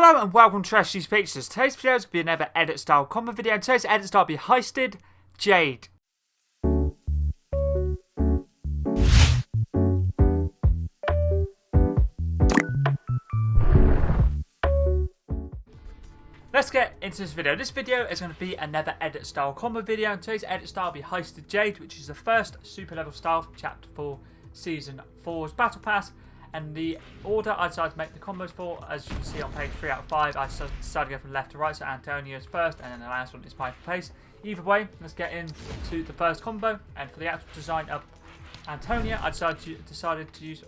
Hello and welcome to Heisted Pictures. Today's video is going to be another edit style combo video, and today's edit style will be Heisted Jade. Let's get into this video. This video is going to be another edit style combo video, and today's edit style will be Heisted Jade, which is the first super level style from Chapter 4, Season 4's Battle Pass. And the order I decided to make the combos for, as you can see on page 3 out of 5, I decided to go from left to right, so Antonia is first, and then the last one is my place. Either way, let's get into the first combo. And for the actual design of Antonia, I decided to use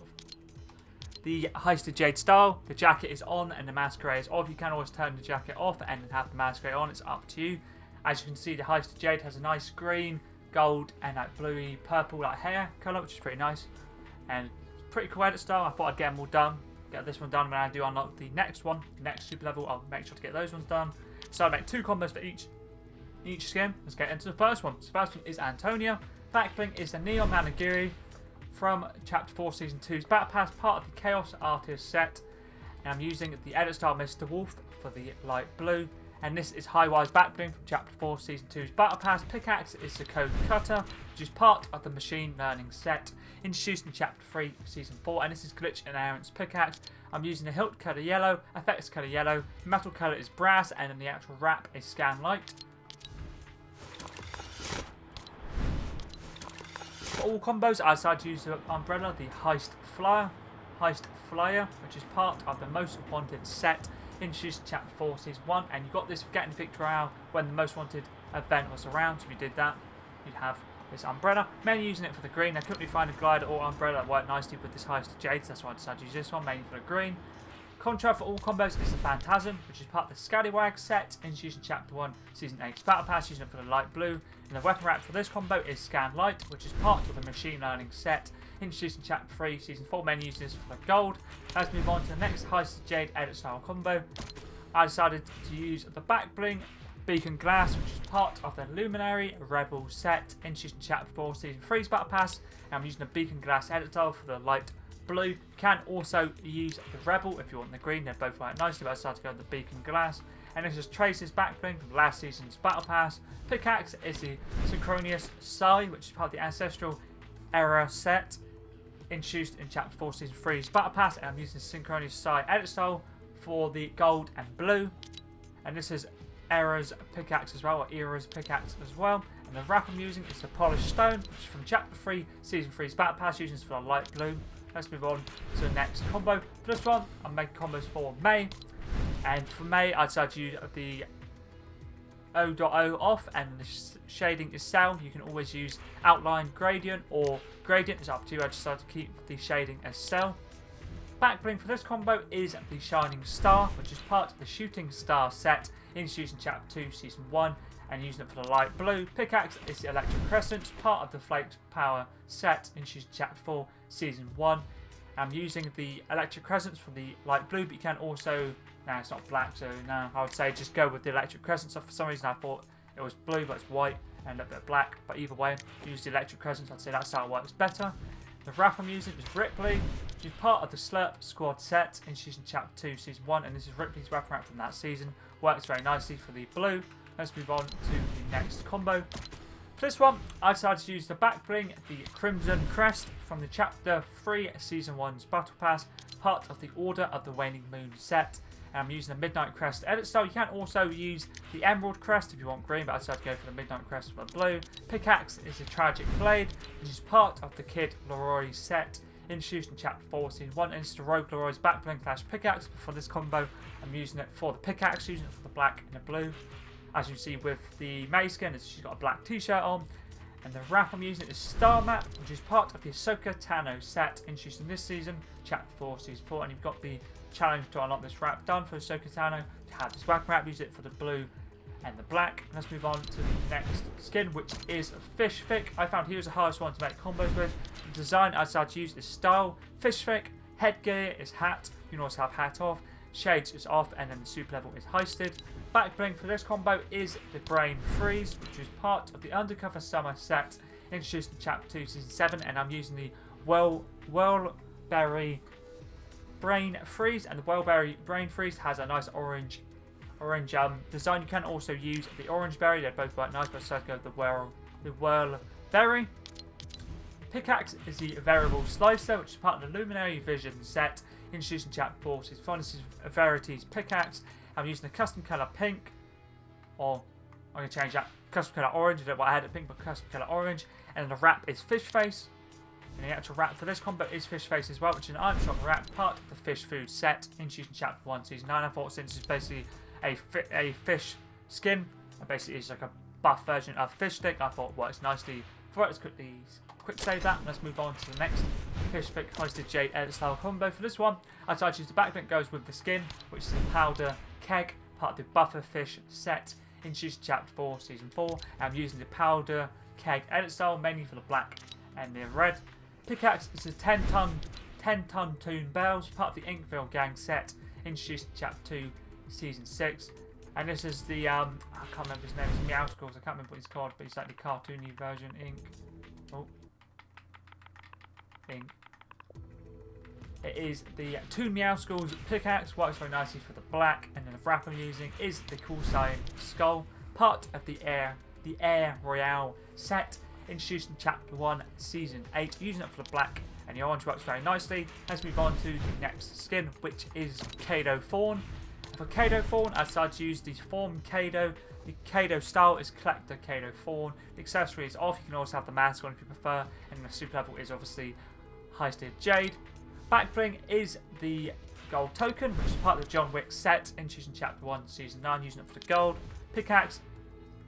the Heisted Jade style. The jacket is on and the masquerade is off. You can always turn the jacket off and have the masquerade on, it's up to you. As you can see, the Heisted Jade has a nice green, gold, and like bluey purple like hair colour, which is pretty nice. And pretty cool edit style. I thought I'd get them all done. Get this one done when I do unlock the next one, the next super level. I'll make sure to get those ones done. So I make 2 combos for each skin. Let's get into the first one. So the first one is Antonia. Backbling is the Neon Managiri from Chapter 4 Season 2's Battle Pass, part of the Chaos Artist set. And I'm using the edit style Mr. Wolf for the light blue. And this is Highwise Backbling from Chapter 4 Season 2's Battle Pass. Pickaxe is the Code Cutter, which is part of the Machine Learning set, introduced in Chapter 3 Season 4. And this is Glitch Inerrant's Pickaxe. I'm using the hilt colour yellow, effects colour yellow, metal colour is brass, and then the actual wrap is Scan Light. For all combos, I decided to use the umbrella, the Heist Flyer, which is part of the Most Wanted set, introduced in Chapter 4 Season 1, and you got this for getting the Victory Royale when the Most Wanted event was around. So if you did that, you'd have this umbrella. Mainly using it for the green. I couldn't really find a glider or umbrella that worked nicely with this Heisted Jade, so that's why I decided to use this one, mainly for the green. Contrail for all combos is the Phantasm, which is part of the Scallywag set, introduced in Chapter 1 Season 8's Battle Pass, using it for the light blue. And the weapon wrap for this combo is Scan Light, which is part of the Machine Learning set, introduced in Chapter 3 Season 4, mainly using this for the gold. Let's move on to the next Heisted Jade edit style combo. I decided to use the Backbling Beacon Glass, which is part of the Luminary Rebel set, introduced in Chapter 4 Season 3's Battle Pass. And I'm using the Beacon Glass edit style for the light blue. You can also use the Rebel if you want the green, they both work nicely, but I decided to go with the Beacon Glass. And this is Trace's Backbling from last season's Battle Pass. Pickaxe is the Synchronous Sai, which is part of the Ancestral Era set, introduced in Chapter 4 Season 3's Battle Pass. And I'm using the Synchronous Sai edit style for the gold and blue. And this is Era's Pickaxe as well, or Era's Pickaxe as well. And the wrap I'm using is the Polished Stone, which is from Chapter 3 Season 3's Battle Pass, using this for the light blue. Let's move on to the next combo. For this one, I'm making combos for May. And for May, I decided to use the O.O off, and the shading is cell. You can always use outline gradient or gradient, it's up to you. I decided to keep the shading as cell. Backbling for this combo is the Shining Star, which is part of the Shooting Star set, introduced in Chapter 2 Season 1, and using it for the light blue. Pickaxe is the Electric Crescent, part of the Flaked Power set, introduced in Chapter 4 Season 1. I'm using the Electric Crescents for the light blue, but you can also, no, it's not black, so no, I would say just go with the Electric Crescents. So for some reason I thought it was blue, but it's white and a bit black. But either way, use the Electric Crescents. I'd say that style works better. The wrap I'm using is Ripley, which is part of the Slurp Squad set, introduced in Chapter 2 Season 1, and this is Ripley's wrap wrap from that season. Works very nicely for the blue. Let's move on to the next combo. For this one, I decided to use the Backbling, the Crimson Crest from the Chapter 3 Season 1's Battle Pass, part of the Order of the Waning Moon set. And I'm using the Midnight Crest edit style. You can also use the Emerald Crest if you want green, but I decided to go for the Midnight Crest for the blue. Pickaxe is the Tragic Blade, which is part of the Kid Leroy set, introduced in Chapter 4 Season 1, and it's the Rogue Leroy's Backbling / Pickaxe. But for this combo, I'm using it for the Pickaxe, using it for the black and the blue. As you see with the May skin, she's got a black t-shirt on. And the wrap I'm using is Star Map, which is part of the Ahsoka Tano set, introduced in this season, Chapter 4 Season 4. And you've got the challenge to unlock this wrap done for Ahsoka Tano. To have this weapon wrap, use it for the blue and the black. Let's move on to the next skin, which is Fish Thicc. I found he was the hardest one to make combos with. The design I decided to use is Style. Fish Thicc, headgear is hat. You can also have hat off. Shades is off, and then the super level is Heisted. Backbling for this combo is the Brain Freeze, which is part of the Undercover Summer set, introduced in Chapter 2 Season 7, and I'm using the Whirlberry Brain Freeze, and the Wellberry Brain Freeze has a nice orange design. You can also use the Orange Berry. They both work nice, but let's go with the Whirlberry. Pickaxe is the Variable Slicer, which is part of the Luminary Vision set introduced in Chapter 4. So this is Verity's Pickaxe. I'm using the custom colour pink, or I'm going to change that, custom colour orange. I don't know what I had at pink, but custom colour orange. And then the wrap is Fish Face. And the actual wrap for this combo is Fish Face as well, which is an item shop wrap, part of the Fish Food set introduced in Chapter 1, Season 9. I thought since it's basically a fish skin, and basically it's like a buff version of fish stick, I thought works nicely for it. Let's quick save that, and let's move on to the next Fish Stick Heisted Jade edit style combo. For this one, I decided to use the backlink goes with the skin, which is a powder keg, part of the Buffer Fish set introduced in Chapter 4, Season 4. I'm using the powder keg edit style mainly for the black and the red. Pickaxe is a 10-ton Toon Bells, part of the Inkville Gang set introduced in Chapter 2, Season 6. And this is the, I can't remember his name, it's Meowscles, I can't remember what he's called, but he's like the cartoony version, Ink. It is the Toon Meowscles Pickaxe, works very nicely for the black, and then the wrap I'm using is the Cool Science Skull, part of the Air Royale set, introduced in Chapter 1, Season 8, using it for the black, and the orange works very nicely. Let's move on to the next skin, which is Kado Thorne. For Kado Thorne, I decided to use the Form Kado. The Kado style is Collector Kado Thorne. The accessory is off. You can also have the mask on if you prefer. And the super level is obviously Heisted Jade. Backbling is the gold token, which is part of the John Wick set, introduced in Chapter 1, Season 9, using it for the gold. Pickaxe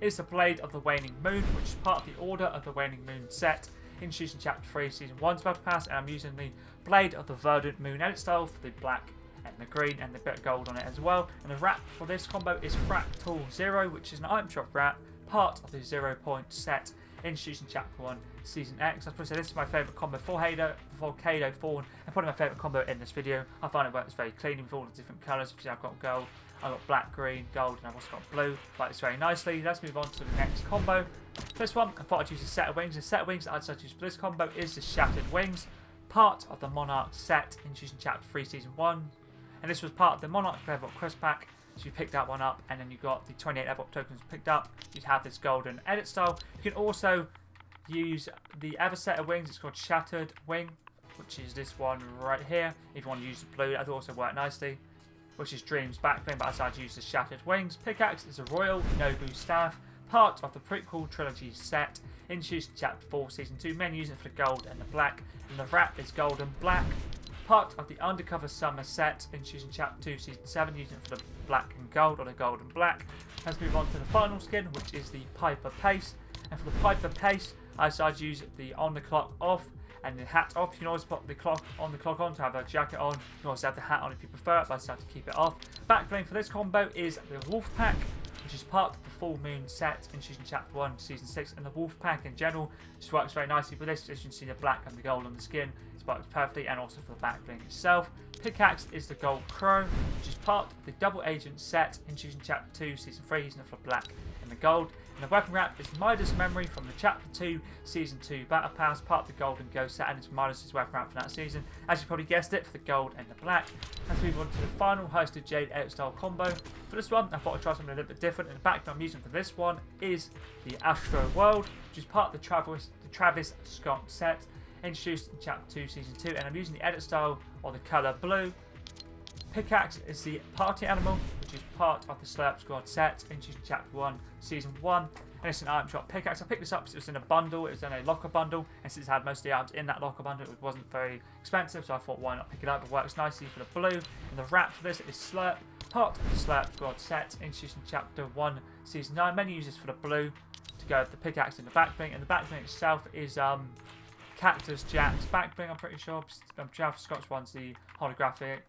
is the Blade of the Waning Moon, which is part of the Order of the Waning Moon set, introduced in Chapter 3, Season 1's Battle Pass, and I'm using the Blade of the Verdant Moon edit style for the black and the green, and the bit of gold on it as well. And the wrap for this combo is Fractal Zero, which is an item shop wrap, part of the 0 point set, introduced in Chapter 1, Season X. I was supposed to say this is my favourite combo for Kado Thorne, and probably my favourite combo in this video. I find it works very clean with all the different colours. Obviously I've got gold, I've got black, green, gold, and I've also got blue. Works very nicely. Let's move on to the next combo. For this one, I thought I'd use a set of wings. The set of wings I'd decided to use for this combo is the Shattered Wings, part of the Monarch set, introduced in Chapter 3, Season 1. And this was part of the Monarch Level Up Quest Pack. So you picked that one up, and then you got the 28 level up tokens picked up. You'd have this golden edit style. You can also use the other set of wings. It's called Shattered Wing, which is this one right here. If you want to use the blue, that would also work nicely, which is Dream's backbling, but I decided to use the Shattered Wings. Pickaxe is a Royal Nobu Staff, part of the prequel trilogy set, introduced in Chapter 4, Season 2. Men using it for the gold and the black, and the wrap is gold and black. Part of the Undercover Summer set, introduced in Chapter 2, Season 7, using it for the black and gold, or the gold and black. Let's move on to the final skin, which is the Piper Pace. And for the Piper Pace, I decided to use the On the Clock off and the hat off. You can always put the clock on to have a jacket on. You can also have the hat on if you prefer it, but I decided to keep it off. Backbling for this combo is the Wolf Pack, which is part of the Full Moon set, introduced in Chapter 1, Season 6. And the Wolf Pack in general just works very nicely for this. As you can see, the black and the gold on the skin, it works perfectly, and also for the backbling itself. Pickaxe is the Gold Crow, which is part of the Double Agent set, introduced in Chapter 2, Season 3, using it for black and the gold. And the weapon wrap is Midas Memory from the Chapter 2, Season 2 Battle Pass, part of the Golden Ghost set, and it's Midas' weapon wrap for that season. As you probably guessed it, for the gold and the black. Let's move on to the final Heisted Jade edit style combo. For this one, I thought I'd try something a little bit different, and the background I'm using for this one is the Astro World, which is part of the Travis Scott set, introduced in Chapter 2, Season 2, and I'm using the edit style or the colour blue. Pickaxe is the Party Animal, which is part of the Slurp Squad set, introduced in Chapter 1, Season 1. And it's an item shop pickaxe. I picked this up because it was in a bundle, it was in a locker bundle, and since it had most of the items in that locker bundle, it wasn't very expensive, so I thought why not pick it up. It works nicely for the blue. And the wrap for this is Slurp, part of the Slurp Squad set, introduced in Chapter 1, Season 9. Many use this for the blue to go with the pickaxe and the backbling, and the backbling itself is Cactus Jack's backbling, I'm pretty sure. Travis Scott's one's the holographic.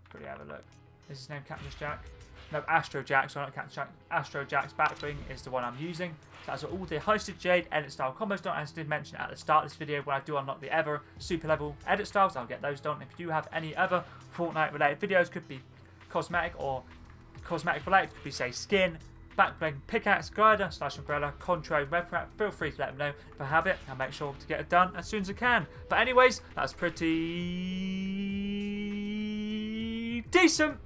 Quickly have a look. Is his name Cactus Jack? No, Astro Jack, so not Cactus Jack. Astro Jack's backbling is the one I'm using. So that's all the Heisted Jade edit style combos done. As I did mention at the start of this video, when I do unlock the ever super level edit styles, I'll get those done. If you do have any other Fortnite related videos, could be cosmetic or cosmetic related, could be say skin, backbling, pickaxe, glider, / umbrella, contrail, red wrap, feel free to let me know if I have it. I'll make sure to get it done as soon as I can. But anyways, that's pretty decent.